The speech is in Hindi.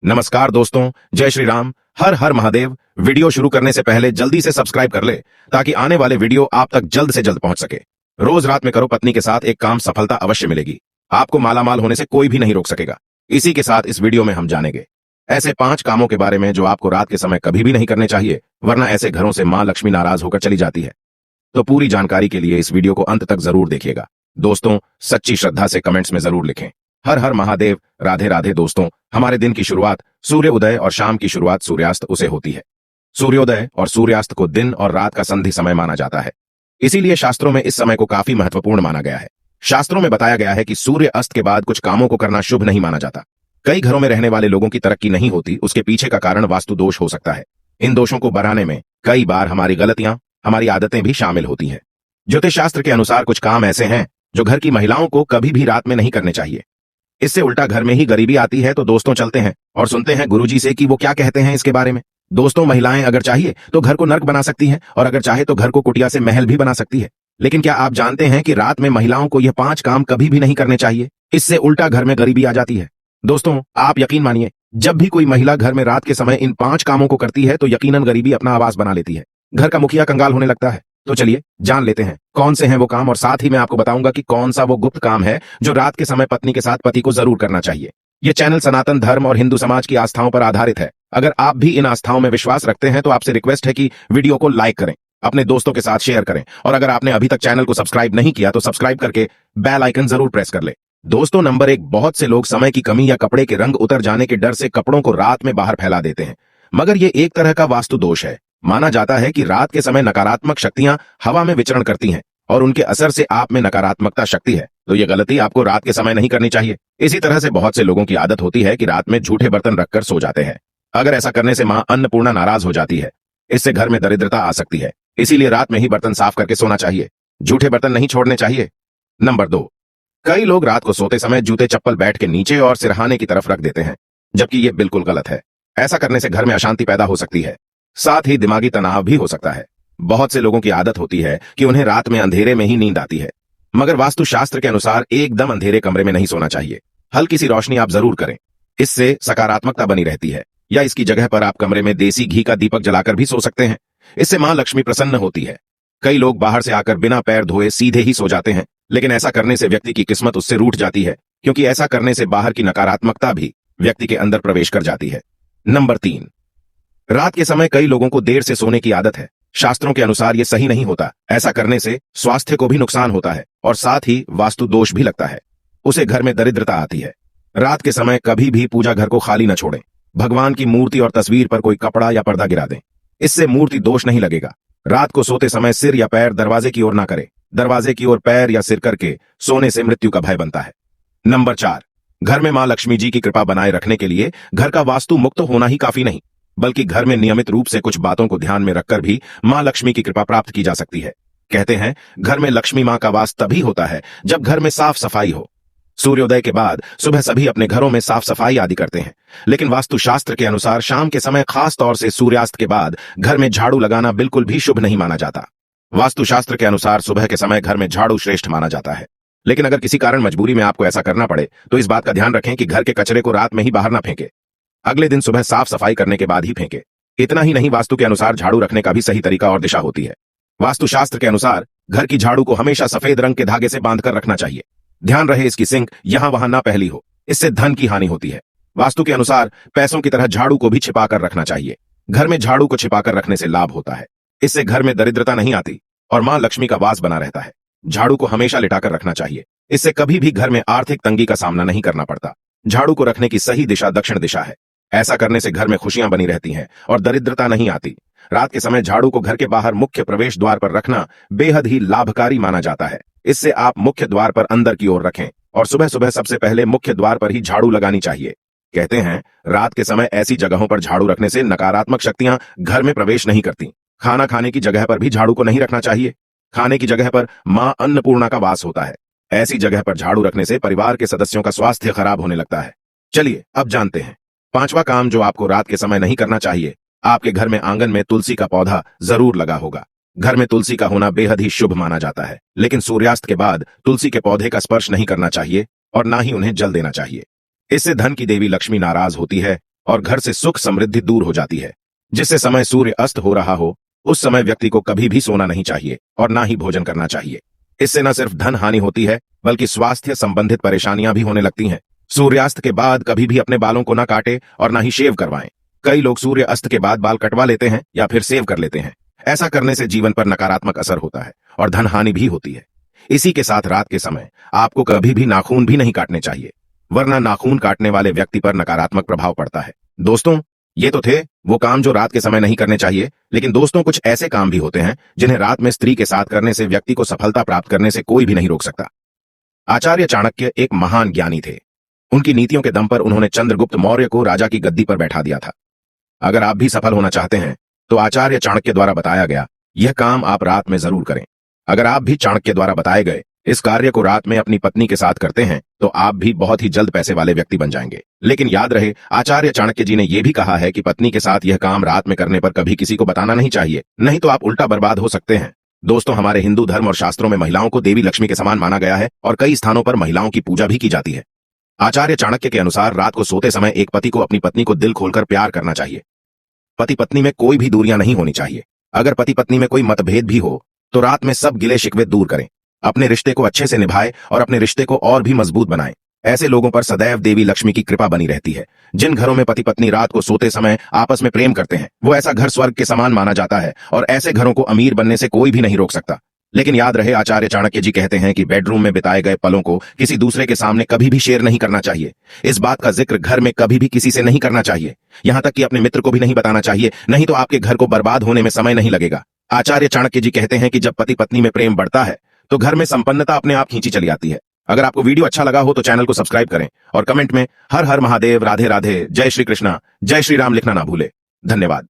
नमस्कार दोस्तों, जय श्री राम, हर हर महादेव। वीडियो शुरू करने से पहले जल्दी से सब्सक्राइब कर ले ताकि आने वाले वीडियो आप तक जल्द से जल्द पहुंच सके। रोज रात में करो पत्नी के साथ एक काम, सफलता अवश्य मिलेगी। आपको मालामाल होने से कोई भी नहीं रोक सकेगा। इसी के साथ इस वीडियो में हम जानेंगे ऐसे 5 कामों के बारे में जो आपको रात के समय कभी भी नहीं करने चाहिए, वरना ऐसे घरों से मां लक्ष्मी नाराज होकर चली जाती है। तो पूरी जानकारी के लिए इस वीडियो को अंत तक जरूर देखिएगा। दोस्तों, सच्ची श्रद्धा से कमेंट्स में जरूर लिखें हर हर महादेव, राधे राधे। दोस्तों, हमारे दिन की शुरुआत सूर्य उदय और शाम की शुरुआत सूर्यास्त उसे होती है। सूर्योदय और सूर्यास्त को दिन और रात का संधि समय माना जाता है। इसीलिए शास्त्रों में इस समय को काफी महत्वपूर्ण माना गया है। शास्त्रों में बताया गया है कि सूर्य अस्त के बाद कुछ कामों को करना शुभ नहीं माना जाता। कई घरों में रहने वाले लोगों की तरक्की नहीं होती, उसके पीछे का कारण वास्तु दोष हो सकता है। इन दोषों को बढ़ाने में कई बार हमारी गलतियां, हमारी आदतें भी शामिल होती हैं। ज्योतिष शास्त्र के अनुसार कुछ काम ऐसे हैं जो घर की महिलाओं को कभी भी रात में नहीं करने चाहिए। इससे उल्टा घर में ही गरीबी आती है। तो दोस्तों, चलते हैं और सुनते हैं गुरुजी से कि वो क्या कहते हैं इसके बारे में। दोस्तों, महिलाएं अगर चाहिए तो घर को नर्क बना सकती हैं और अगर चाहे तो घर को कुटिया से महल भी बना सकती है। लेकिन क्या आप जानते हैं कि रात में महिलाओं को यह 5 काम कभी भी नहीं करने चाहिए? इससे उल्टा घर में गरीबी आ जाती है। दोस्तों, आप यकीन मानिए, जब भी कोई महिला घर में रात के समय इन 5 कामों को करती है तो यकीनन गरीबी अपना आवास बना लेती है। घर का मुखिया कंगाल होने लगता है। तो चलिए जान लेते हैं कौन से हैं वो काम, और साथ ही मैं आपको बताऊंगा कि कौन सा वो गुप्त काम है जो रात के समय पत्नी के साथ पति को जरूर करना चाहिए। ये चैनल सनातन धर्म और हिंदू समाज की आस्थाओं पर आधारित है। अगर आप भी इन आस्थाओं में विश्वास रखते हैं तो आपसे रिक्वेस्ट है कि वीडियो को लाइक करें, अपने दोस्तों के साथ शेयर करें, और अगर आपने अभी तक चैनल को सब्सक्राइब नहीं किया तो सब्सक्राइब करके बेल आइकन जरूर प्रेस कर ले। दोस्तों, नंबर 1, बहुत से लोग समय की कमी या कपड़े के रंग उतर जाने के डर से कपड़ों को रात में बाहर फैला देते हैं, मगर ये एक तरह का वास्तु दोष है। माना जाता है कि रात के समय नकारात्मक शक्तियां हवा में विचरण करती हैं और उनके असर से आप में नकारात्मकता शक्ति है। तो ये गलती आपको रात के समय नहीं करनी चाहिए। इसी तरह से बहुत से लोगों की आदत होती है कि रात में झूठे बर्तन रखकर सो जाते हैं। अगर ऐसा करने से मां अन्नपूर्णा नाराज हो जाती है। इससे घर में दरिद्रता आ सकती है। इसीलिए रात में ही बर्तन साफ करके सोना चाहिए, झूठे बर्तन नहीं छोड़ने चाहिए। नंबर 2, कई लोग रात को सोते समय जूते चप्पल बेड के नीचे और सिरहाने की तरफ रख देते हैं, जबकि ये बिल्कुल गलत है। ऐसा करने से घर में अशांति पैदा हो सकती है, साथ ही दिमागी तनाव भी हो सकता है। बहुत से लोगों की आदत होती है कि उन्हें रात में अंधेरे में ही नींद आती है, मगर वास्तु शास्त्र के अनुसार एकदम अंधेरे कमरे में नहीं सोना चाहिए। हल्की सी रोशनी आप जरूर करें, इससे सकारात्मकता बनी रहती है। या इसकी जगह पर आप कमरे में देसी घी का दीपक जलाकर भी सो सकते हैं। इससे मां लक्ष्मी प्रसन्न होती है। कई लोग बाहर से आकर बिना पैर धोए सीधे ही सो जाते हैं, लेकिन ऐसा करने से व्यक्ति की किस्मत उससे रूठ जाती है, क्योंकि ऐसा करने से बाहर की नकारात्मकता भी व्यक्ति के अंदर प्रवेश कर जाती है। नंबर 3, रात के समय कई लोगों को देर से सोने की आदत है। शास्त्रों के अनुसार यह सही नहीं होता। ऐसा करने से स्वास्थ्य को भी नुकसान होता है और साथ ही वास्तु दोष भी लगता है। उसे घर में दरिद्रता आती है। रात के समय कभी भी पूजा घर को खाली न छोड़ें। भगवान की मूर्ति और तस्वीर पर कोई कपड़ा या पर्दा गिरा दें, इससे मूर्ति दोष नहीं लगेगा। रात को सोते समय सिर या पैर दरवाजे की ओर ना करें। दरवाजे की ओर पैर या सिर करके सोने से मृत्यु का भय बनता है। नंबर 4, घर में मां लक्ष्मी जी की कृपा बनाए रखने के लिए घर का वास्तु मुक्त होना ही काफी नहीं, बल्कि घर में नियमित रूप से कुछ बातों को ध्यान में रखकर भी मां लक्ष्मी की कृपा प्राप्त की जा सकती है। कहते हैं, घर में लक्ष्मी मां का वास तभी होता है जब घर में साफ सफाई हो। सूर्योदय के बाद सुबह सभी अपने घरों में साफ सफाई आदि करते हैं, लेकिन वास्तु शास्त्र के अनुसार शाम के समय, खास तौर से सूर्यास्त के बाद, घर में झाड़ू लगाना बिल्कुल भी शुभ नहीं माना जाता। वास्तु शास्त्र के अनुसार सुबह के समय घर में झाड़ू श्रेष्ठ माना जाता है। लेकिन अगर किसी कारण मजबूरी में आपको ऐसा करना पड़े तो इस बात का ध्यान रखें कि घर के कचरे को रात में ही बाहर ना फेंके, अगले दिन सुबह साफ सफाई करने के बाद ही फेंके। इतना ही नहीं, वास्तु के अनुसार झाड़ू रखने का भी सही तरीका और दिशा होती है। वास्तु शास्त्र के अनुसार घर की झाड़ू को हमेशा सफेद रंग के धागे से बांधकर रखना चाहिए। ध्यान रहे इसकी सिंक यहां वहां ना फैली हो, इससे धन की हानि होती है। वास्तु के अनुसार पैसों की तरह झाड़ू को भी छिपाकर रखना चाहिए। घर में झाड़ू को छिपाकर रखने से लाभ होता है। इससे घर में दरिद्रता नहीं आती और मां लक्ष्मी का वास बना रहता है। झाड़ू को हमेशा लिटाकर रखना चाहिए, इससे कभी भी घर में आर्थिक तंगी का सामना नहीं करना पड़ता। झाड़ू को रखने की सही दिशा दक्षिण दिशा है। ऐसा करने से घर में खुशियां बनी रहती हैं और दरिद्रता नहीं आती। रात के समय झाड़ू को घर के बाहर मुख्य प्रवेश द्वार पर रखना बेहद ही लाभकारी माना जाता है। इससे आप मुख्य द्वार पर अंदर की ओर रखें और सुबह सुबह सबसे पहले मुख्य द्वार पर ही झाड़ू लगानी चाहिए। कहते हैं, रात के समय ऐसी जगहों पर झाड़ू रखने से नकारात्मक शक्तियां घर में प्रवेश नहीं करती। खाना खाने की जगह पर भी झाड़ू को नहीं रखना चाहिए। खाने की जगह पर मां अन्नपूर्णा का वास होता है। ऐसी जगह पर झाड़ू रखने से परिवार के सदस्यों का स्वास्थ्य खराब होने लगता है। चलिए अब जानते हैं 5वां काम जो आपको रात के समय नहीं करना चाहिए। आपके घर में आंगन में तुलसी का पौधा जरूर लगा होगा। घर में तुलसी का होना बेहद ही शुभ माना जाता है, लेकिन सूर्यास्त के बाद तुलसी के पौधे का स्पर्श नहीं करना चाहिए और ना ही उन्हें जल देना चाहिए। इससे धन की देवी लक्ष्मी नाराज होती है और घर से सुख समृद्धि दूर हो जाती है। जिससे समय सूर्य अस्त हो रहा हो उस समय व्यक्ति को कभी भी सोना नहीं चाहिए और ना ही भोजन करना चाहिए। इससे न सिर्फ धन हानि होती है बल्कि स्वास्थ्य संबंधित परेशानियां भी होने लगती हैं। सूर्यास्त के बाद कभी भी अपने बालों को ना काटे और ना ही शेव करवाएं। कई लोग सूर्य अस्त के बाद बाल कटवा लेते हैं या फिर सेव कर लेते हैं। ऐसा करने से जीवन पर नकारात्मक असर होता है और धन हानि भी होती है। इसी के साथ रात के समय आपको कभी भी नाखून भी नहीं काटने चाहिए, वरना नाखून काटने वाले व्यक्ति पर नकारात्मक प्रभाव पड़ता है। दोस्तों, ये तो थे वो काम जो रात के समय नहीं करने चाहिए, लेकिन दोस्तों कुछ ऐसे काम भी होते हैं जिन्हें रात में स्त्री के साथ करने से व्यक्ति को सफलता प्राप्त करने से कोई भी नहीं रोक सकता। आचार्य चाणक्य एक महान ज्ञानी थे। उनकी नीतियों के दम पर उन्होंने चंद्रगुप्त मौर्य को राजा की गद्दी पर बैठा दिया था। अगर आप भी सफल होना चाहते हैं तो आचार्य चाणक्य द्वारा बताया गया यह काम आप रात में जरूर करें। अगर आप भी चाणक्य द्वारा बताए गए इस कार्य को रात में अपनी पत्नी के साथ करते हैं तो आप भी बहुत ही जल्द पैसे वाले व्यक्ति बन जाएंगे। लेकिन याद रहे, आचार्य चाणक्य जी ने यह भी कहा है कि पत्नी के साथ यह काम रात में करने पर कभी किसी को बताना नहीं चाहिए, नहीं तो आप उल्टा बर्बाद हो सकते हैं। दोस्तों, हमारे हिंदू धर्म और शास्त्रों में महिलाओं को देवी लक्ष्मी के समान माना गया है और कई स्थानों पर महिलाओं की पूजा भी की जाती है। आचार्य चाणक्य के अनुसार रात को सोते समय एक पति को अपनी पत्नी को दिल खोलकर प्यार करना चाहिए। पति पत्नी में कोई भी दूरियां नहीं होनी चाहिए। अगर पति पत्नी में कोई मतभेद भी हो तो रात में सब गिले शिकवे दूर करें, अपने रिश्ते को अच्छे से निभाएं और अपने रिश्ते को और भी मजबूत बनाएं। ऐसे लोगों पर सदैव देवी लक्ष्मी की कृपा बनी रहती है। जिन घरों में पति पत्नी रात को सोते समय आपस में प्रेम करते हैं वो ऐसा घर स्वर्ग के समान माना जाता है और ऐसे घरों को अमीर बनने से कोई भी नहीं रोक सकता। लेकिन याद रहे, आचार्य चाणक्य जी कहते हैं कि बेडरूम में बिताए गए पलों को किसी दूसरे के सामने कभी भी शेयर नहीं करना चाहिए। इस बात का जिक्र घर में कभी भी किसी से नहीं करना चाहिए, यहां तक कि अपने मित्र को भी नहीं बताना चाहिए, नहीं तो आपके घर को बर्बाद होने में समय नहीं लगेगा। आचार्य चाणक्य जी कहते हैं कि जब पति पत्नी में प्रेम बढ़ता है तो घर में संपन्नता अपने आप खींची चली आती है। अगर आपको वीडियो अच्छा लगा हो तो चैनल को सब्सक्राइब करें और कमेंट में हर हर महादेव, राधे राधे, जय श्री कृष्णा, जय श्री राम लिखना ना भूले। धन्यवाद।